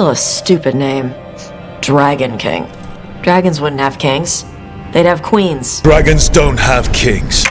Still a stupid name. Dragon King. Dragons wouldn't have kings. They'd have queens. Dragons don't have kings.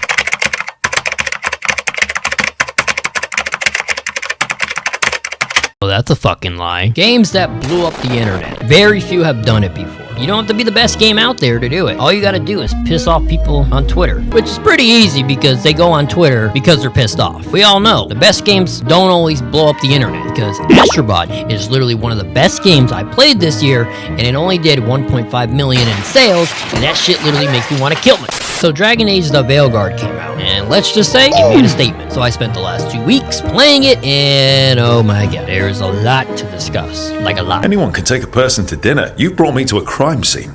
Well, that's a fucking lie. Games that blew up the internet. Very few have done it before. You don't have to be the best game out there to do it. All you gotta do is piss off people on Twitter, which is pretty easy because they go on Twitter because they're pissed off. We all know the best games don't always blow up the internet because Astrobot is literally one of the best games I played this year, and it only did 1.5 million in sales, and that shit literally makes me want to kill myself. So Dragon Age The Veilguard came out, and let's just say it made a statement. So I spent the last 2 weeks playing it, and oh my god, there's a lot to discuss. Like a lot. Anyone can take a person to dinner. You've brought me to a crime scene.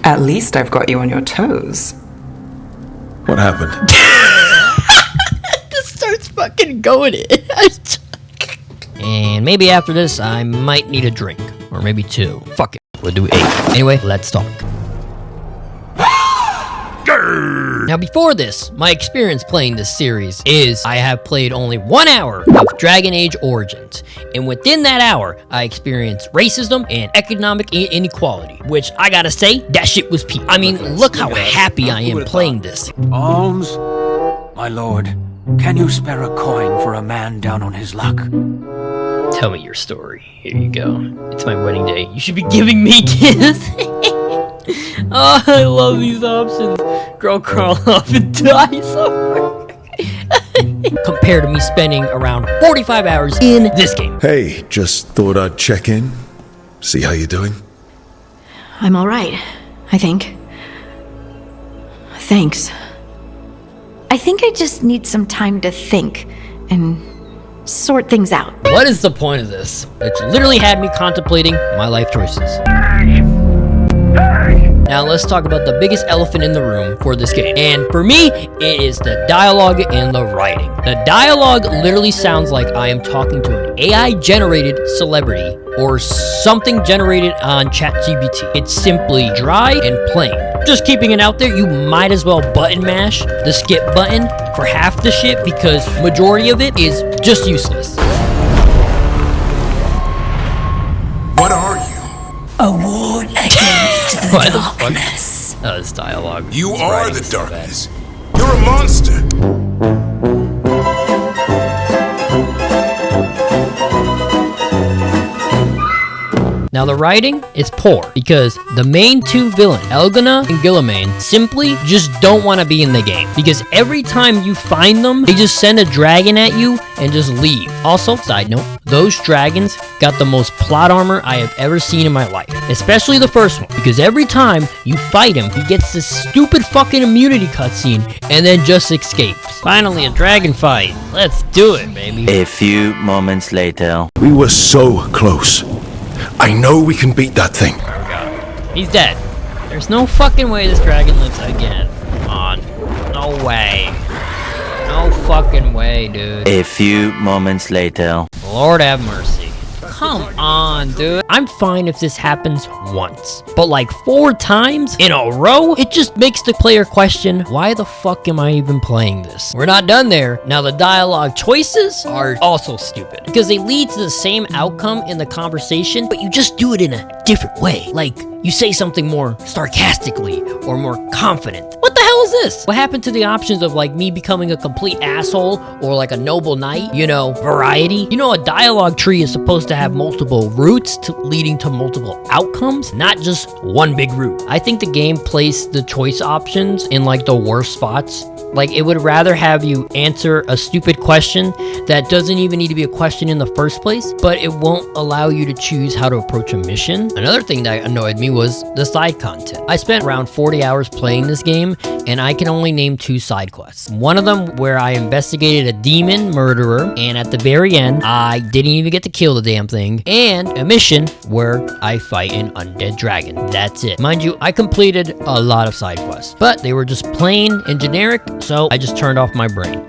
At least I've got you on your toes. What happened? Just starts fucking going it. And maybe after this, I might need a drink. Or maybe 2. Fuck it. We'll do 8. Anyway, let's talk. Now before this, my experience playing this series is I have played only 1 hour of Dragon Age Origins, and within that hour, I experienced racism and economic inequality, which I gotta say, that shit was peak. I mean, look how happy I am playing this. Alms? My lord, can you spare a coin for a man down on his luck? Tell me your story. Here you go. It's my wedding day. You should be giving me gifts. Oh, I love these options. Girl, crawl off and die somewhere. Compared to me spending around 45 hours in this game. Hey, just thought I'd check in. See how you're doing. I'm all right, I think. Thanks. I think I just need some time to think and sort things out. What is the point of this? It's literally had me contemplating my life choices. Now let's talk about the biggest elephant in the room for this game. And for me, it is the dialogue and the writing. The dialogue literally sounds like I am talking to an AI-generated celebrity or something generated on ChatGPT. It's simply dry and plain. Just keeping it out there, you might as well button mash the skip button for half the shit because majority of it is just useless. What are you? A ward against the darkness. Oh, this dialogue. You are the darkness. You're a monster. Now the writing is poor because the main 2 villains, Elgana and Guilliman, simply just don't want to be in the game because every time you find them, they just send a dragon at you and just leave. Also, side note, those dragons got the most plot armor I have ever seen in my life, especially the first one, because every time you fight him, he gets this stupid fucking immunity cutscene and then just escapes. Finally, a dragon fight. Let's do it, baby. A few moments later. We were so close. I know we can beat that thing. Oh god. He's dead. There's no fucking way this dragon lives again. Come on. No way. No fucking way, dude. A few moments later. Lord have mercy. Come on, dude. I'm fine if this happens once. But like 4 times in a row, it just makes the player question, why the fuck am I even playing this? We're not done there. Now the dialogue choices are also stupid because they lead to the same outcome in the conversation, but you just do it in a different way. Like, you say something more sarcastically or more confident. What the hell is this? What happened to the options of like me becoming a complete asshole or like a noble knight? You know, variety. You know, a dialogue tree is supposed to have multiple routes leading to multiple outcomes, not just one big route. I think the game placed the choice options in like the worst spots. Like, it would rather have you answer a stupid question that doesn't even need to be a question in the first place, but it won't allow you to choose how to approach a mission. Another thing that annoyed me was the side content. I spent around 40 hours playing this game, and I can only name 2 side quests. One of them where I investigated a demon murderer, and at the very end, I didn't even get to kill the damn thing, and a mission where I fight an undead dragon. That's it. Mind you, I completed a lot of side quests, but they were just plain and generic, so I just turned off my brain.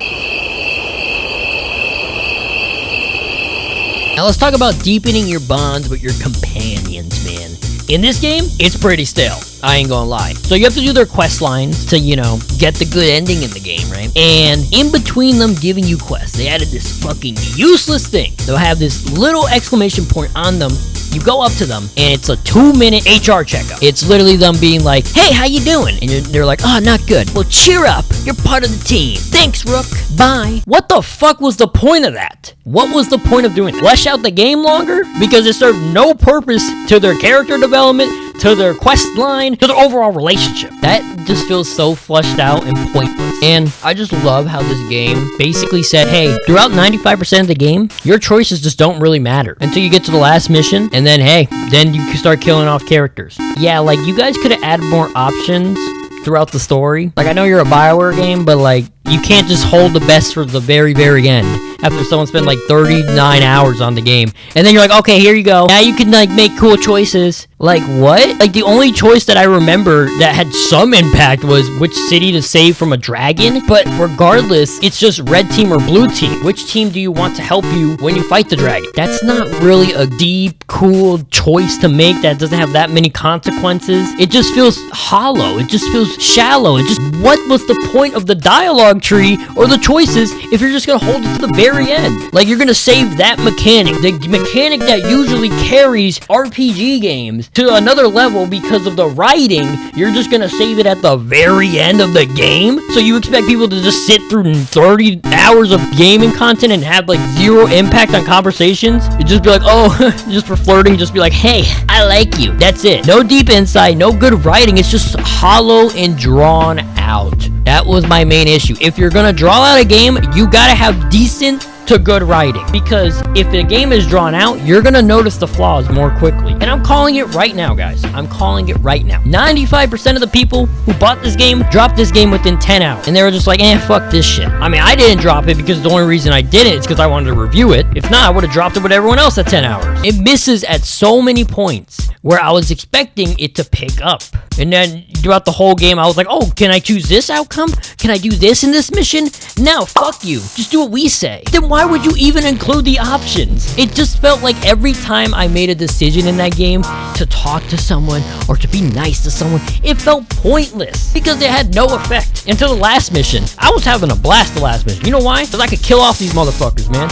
Now let's talk about deepening your bonds with your companions, man. In this game, it's pretty stale. I ain't gonna lie. So you have to do their quest lines to, you know, get the good ending in the game, right? And in between them giving you quests, they added this fucking useless thing. They'll have this little exclamation point on them You go up to them, and it's a 2-minute HR checkup. It's literally them being like, hey, how you doing? And they're like, oh, not good. Well, cheer up. You're part of the team. Thanks, Rook. Bye. What the fuck was the point of that? What was the point of doing it? Flesh out the game longer? Because it served no purpose to their character development, to their quest line, to their overall relationship. That just feels so fleshed out and pointless. And I just love how this game basically said, hey, throughout 95% of the game, your choices just don't really matter until you get to the last mission, and then, hey, then you can start killing off characters. Yeah, like, you guys could have added more options throughout the story. Like, I know you're a BioWare game, but, like, you can't just hold the best for the very, very end after someone spent, like, 39 hours on the game. And then you're like, okay, here you go. Now you can, like, make cool choices. Like, what? Like, the only choice that I remember that had some impact was which city to save from a dragon. But regardless, it's just red team or blue team. Which team do you want to help you when you fight the dragon? That's not really a deep, cool choice to make that doesn't have that many consequences. It just feels hollow. It just feels shallow. It just, what was the point of the dialogue tree or the choices if you're just gonna hold it to the very end? Like, you're gonna save that mechanic, the mechanic that usually carries RPG games to another level because of the writing. You're just gonna save it at the very end of the game? So you expect people to just sit through 30 hours of gaming content and have like zero impact on conversations? You just be like, oh, just for flirting, just be like, hey, I like you. That's it. No deep insight, no good writing. It's just hollow and drawn out. That was my main issue. If you're gonna draw out a game, you gotta have decent to good writing, because if the game is drawn out, you're gonna notice the flaws more quickly. And I'm calling it right now, guys. I'm calling it right now. 95% of the people who bought this game dropped this game within 10 hours, and they were just like, fuck this shit. I mean, I didn't drop it because the only reason I didn't is because I wanted to review it. If not, I would have dropped it with everyone else at 10 hours. It misses at so many points where I was expecting it to pick up. And then throughout the whole game, I was like, oh, can I choose this outcome? Can I do this in this mission? No, fuck you. Just do what we say. Then why would you even include the options? It just felt like every time I made a decision in that game to talk to someone or to be nice to someone, it felt pointless because it had no effect until the last mission. I was having a blast the last mission. You know why? Because I could kill off these motherfuckers, man.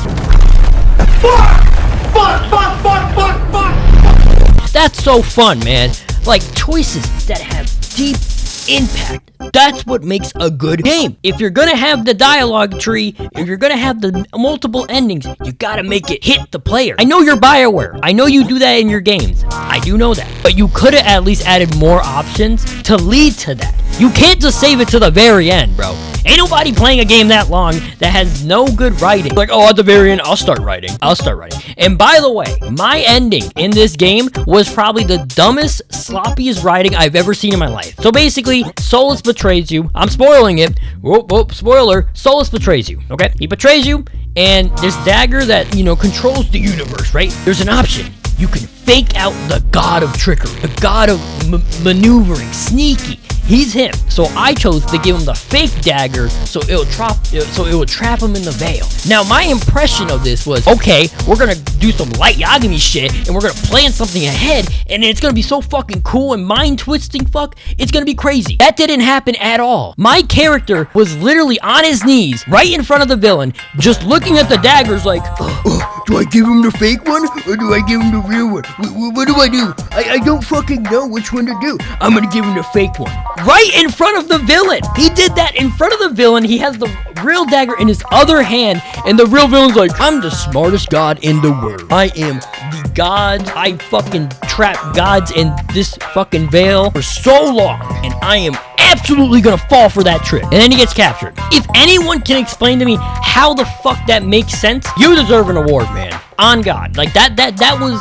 Fuck! That's so fun, man. Like, choices that have deep impact. That's what makes a good game. If you're gonna have the dialogue tree, if you're gonna have the multiple endings, you gotta make it hit the player. I know you're BioWare. I know you do that in your games. I do know that. But you could have at least added more options to lead to that. You can't just save it to the very end, bro. Ain't nobody playing a game that long that has no good writing. Like, oh, at the very end, I'll start writing. And by the way, my ending in this game was probably the dumbest, sloppiest writing I've ever seen in my life. So basically, Solus betrays you. I'm spoiling it. Whoop, spoiler. Solus betrays you, okay? He betrays you, and this dagger that, you know, controls the universe, right? There's an option. You can fake out the god of trickery, the god of maneuvering, sneaky. He's him. So I chose to give him the fake dagger so it would trap him in the veil. Now my impression of this was, okay, we're gonna do some light Yagami shit and we're gonna plan something ahead and it's gonna be so fucking cool and mind twisting it's gonna be crazy. That didn't happen at all. My character was literally on his knees right in front of the villain, just looking at the daggers like, do I give him the fake one or do I give him the real one? What do I do? I don't fucking know which one to do. I'm gonna give him the fake one. Right in front of the villain. He did that in front of the villain. He has the real dagger in his other hand, and the real villain's like, I'm the smartest god in the world. I am the god. I fucking trap gods in this fucking veil for so long, and I am absolutely gonna fall for that trick. And then he gets captured. If anyone can explain to me how the fuck that makes sense, you deserve an award, man. On God. Like, that was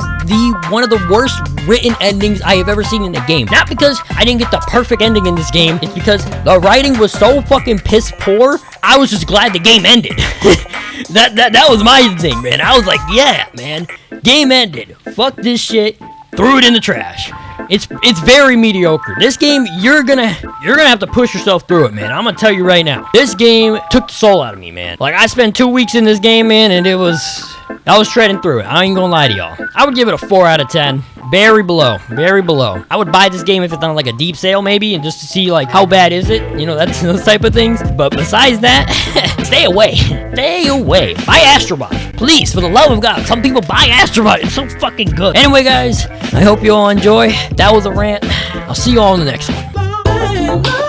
one of the worst written endings I have ever seen in a game. Not because I didn't get the perfect ending in this game, it's because the writing was so fucking piss poor, I was just glad the game ended. that was my thing, man. I was like, yeah, man. Game ended. Fuck this shit. Threw it in the trash. It's very mediocre. This game, you're gonna have to push yourself through it, man. I'm gonna tell you right now. This game took the soul out of me, man. Like, I spent 2 weeks in this game, man, and I was treading through it. I ain't gonna lie to y'all. I would give it a 4 out of 10. Very below. Very below. I would buy this game if it's on like a deep sale maybe, and just to see like how bad is it. You know, that's those type of things. But besides that, stay away. Stay away. Buy Astrobot. Please, for the love of God, some people buy Astrobot. It's so fucking good. Anyway, guys, I hope you all enjoy. That was a rant. I'll see you all in the next one.